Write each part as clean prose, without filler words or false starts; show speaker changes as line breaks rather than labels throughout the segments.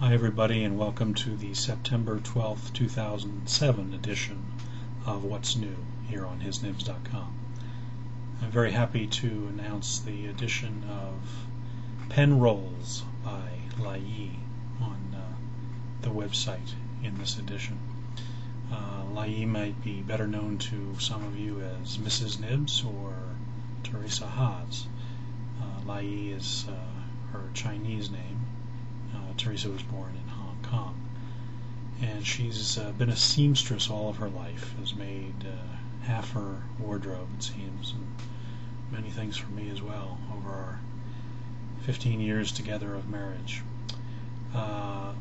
Hi everybody, and welcome to the September 12th, 2007 edition of What's New here on hisnibs.com. I'm very happy to announce the addition of pen rolls by Lai Yee on the website in this edition. Lai Yee might be better known to some of you as Mrs. Nibs or Teresa Haas. Lai Yee is her Chinese name. Teresa was born in Hong Kong, and she's been a seamstress all of her life, has made half her wardrobe, it seems, and many things for me as well over our 15 years together of marriage. A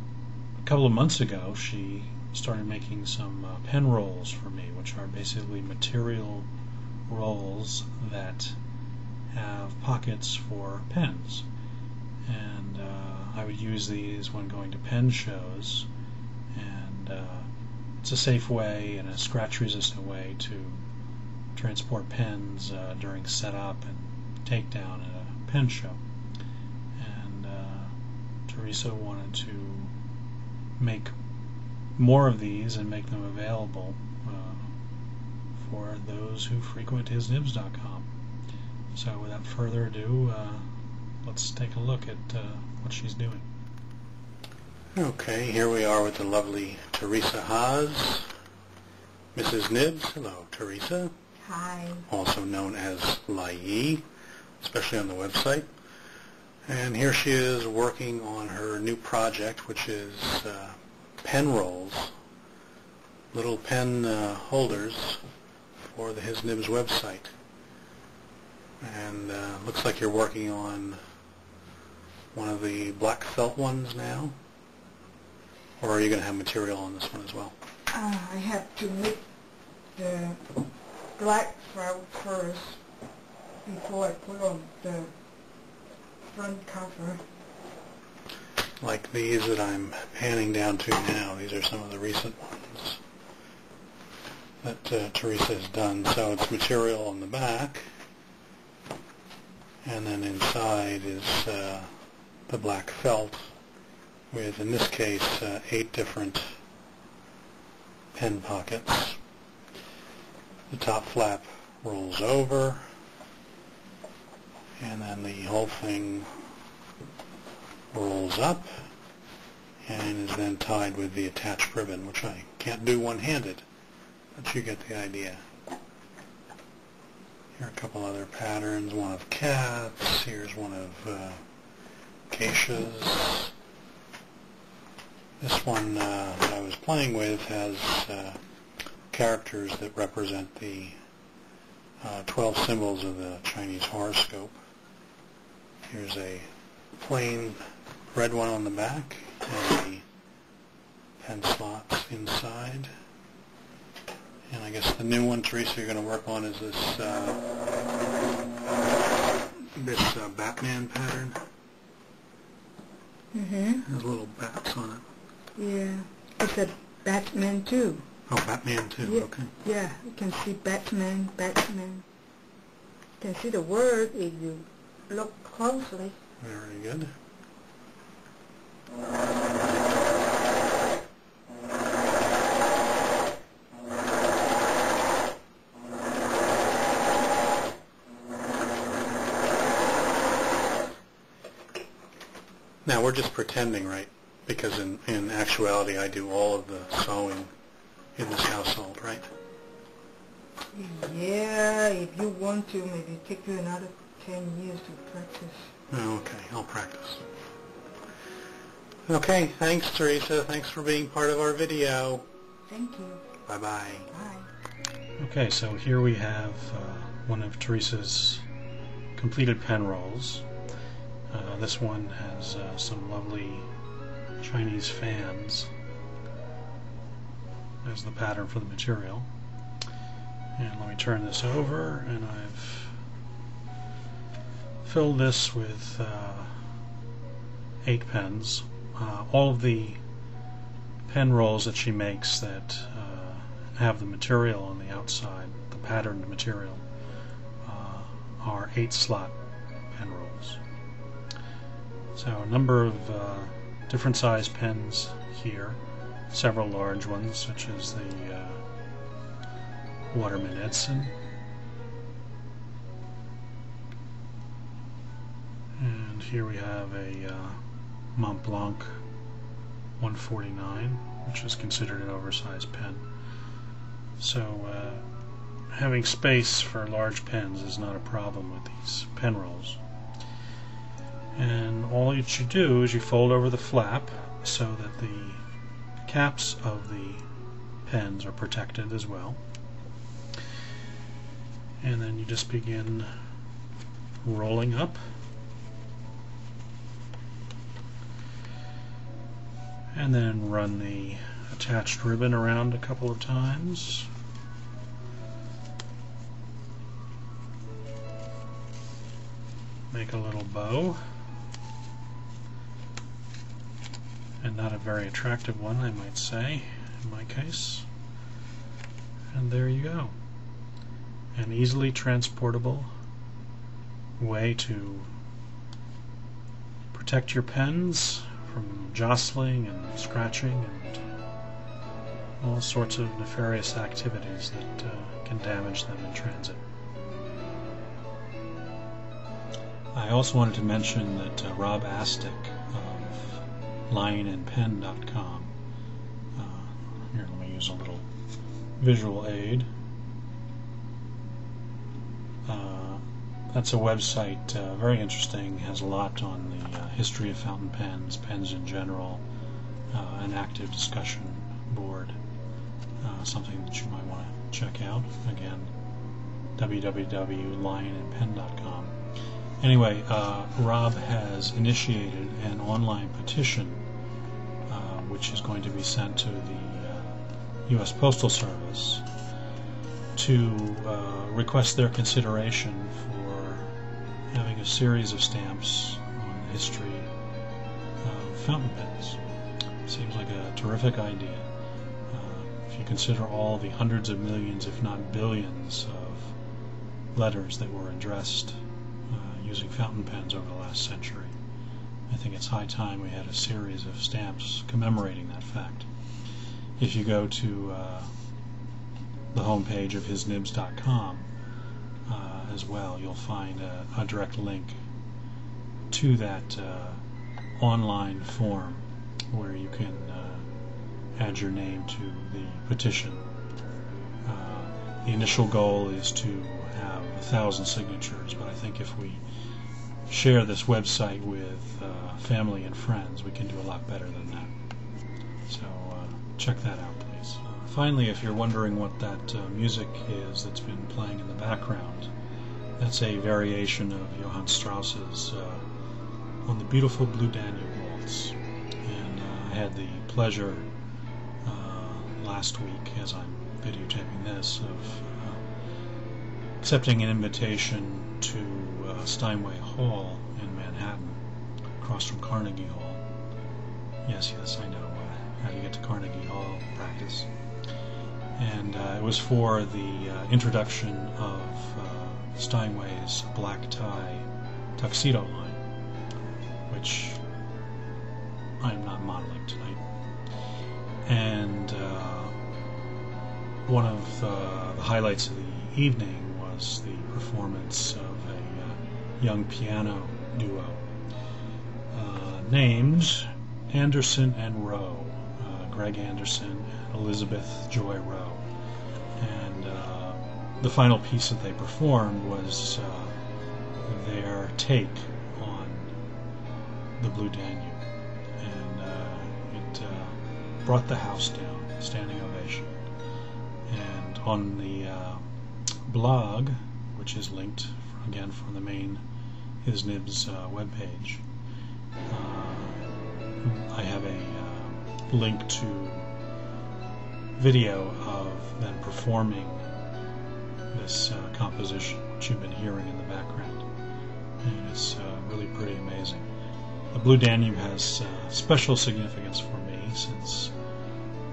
couple of months ago she started making some pen rolls for me, which are basically material rolls that have pockets for pens, and I would use these when going to pen shows, and it's a safe way and a scratch-resistant way to transport pens during setup and takedown at a pen show. And Teresa wanted to make more of these and make them available for those who frequent hisnibs.com. So without further ado, let's take a look at what she's doing.
Okay, here we are with the lovely Teresa Haas, Mrs. Nibs. Hello, Teresa.
Hi.
Also known as Lai Yee, especially on the website. And here she is working on her new project, which is pen rolls, little pen holders for the His Nibs website. And looks like you're working on one of the black felt ones now, or are you going to have material on this one as well?
I have to make the black felt first before I put on the front cover.
Like these that I'm panning down to now, these are some of the recent ones that Teresa has done. So it's material on the back, and then inside is the black felt with, in this case, 8 different pen pockets. The top flap rolls over, and then the whole thing rolls up and is then tied with the attached ribbon, which I can't do one-handed, but you get the idea. Here are a couple other patterns, one of cats, here's one of geishas. This one that I was playing with has characters that represent the 12 symbols of the Chinese horoscope. Here's a plain red one on the back and the pen slots inside. And I guess the new one, Teresa, you're going to work on is this Batman pattern. Has little bats on it.
Yeah, it's a Batman too.
Oh, Batman too,
yeah.
Okay.
Yeah, you can see Batman, Batman. You can see the word if you look closely.
Very good. Now we're just pretending, right? Because in actuality I do all of the sewing in this household, right?
Yeah, if you want to, maybe take you another 10 years to practice.
Oh, okay, I'll practice. Okay, thanks Teresa. Thanks for being part of our video.
Thank you.
Bye-bye.
Bye.
Okay, so here we have one of Teresa's completed pen rolls. This one has some lovely Chinese fans as the pattern for the material. And let me turn this over, and I've filled this with 8 pens. All of the pen rolls that she makes that have the material on the outside, the patterned material, are 8-slot pen rolls. So a number of different size pens here, several large ones such as the Waterman Edson, and here we have a Mont Blanc 149, which is considered an oversized pen. So having space for large pens is not a problem with these pen rolls. And all that you do is you fold over the flap so that the caps of the pens are protected as well. And then you just begin rolling up. And then run the attached ribbon around a couple of times. Make a little bow. And not a very attractive one, I might say, in my case. And there you go. An easily transportable way to protect your pens from jostling and scratching and all sorts of nefarious activities that can damage them in transit. I also wanted to mention that Rob Astic of lionandpen.com, here let me use a little visual aid. That's a website, very interesting, has a lot on the history of fountain pens, pens in general, an active discussion board, something that you might want to check out. Again, www.lionandpen.com. Anyway, Rob has initiated an online petition which is going to be sent to the U.S. Postal Service to request their consideration for having a series of stamps on the history of fountain pens. Seems like a terrific idea. If you consider all the hundreds of millions, if not billions, of letters that were addressed using fountain pens over the last century, I think it's high time we had a series of stamps commemorating that fact. If you go to the homepage of hisnibs.com as well, you'll find a direct link to that online form where you can add your name to the petition. The initial goal is to have 1,000 signatures, but I think if we share this website with family and friends, we can do a lot better than that. So check that out, please. Finally, if you're wondering what that music is that's been playing in the background, that's a variation of Johann Strauss's On the Beautiful Blue Danube Waltz. And I had the pleasure last week, as I'm videotaping this, of accepting an invitation to Steinway Hall in Manhattan, across from Carnegie Hall. Yes, I know how you get to Carnegie Hall practice. And it was for the introduction of Steinway's black tie tuxedo line, which I'm not modeling tonight. And one of the highlights of the evening was the performance of a young piano duo named Anderson and Rowe, Greg Anderson and Elizabeth Joy Rowe. And the final piece that they performed was their take on the Blue Danube, and it brought the house down, standing ovation. And on the blog, which is linked again from the main His Nibs webpage, I have a link to video of them performing this composition, which you've been hearing in the background, and it's really pretty amazing. The Blue Danube has special significance for me, since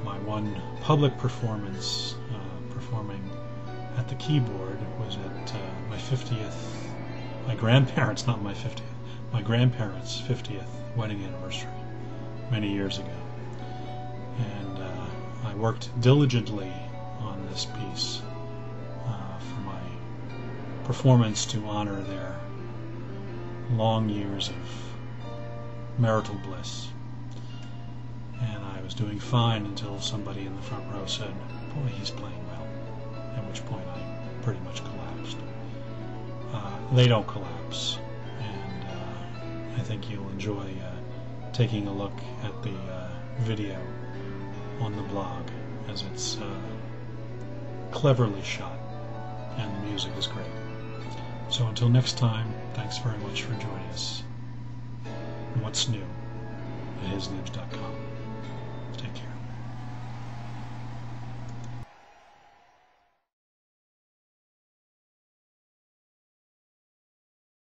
my one public performance performing at the keyboard was at my 50th, my grandparents' 50th wedding anniversary many years ago. And I worked diligently on this piece for my performance to honor their long years of marital bliss. And I was doing fine until somebody in the front row said, "Boy, he's playing well," at which point I pretty much collapsed. They don't collapse, and I think you'll enjoy taking a look at the video on the blog, as it's cleverly shot and the music is great. So until next time, thanks very much for joining us. What's new at hisnibs.com. Take care.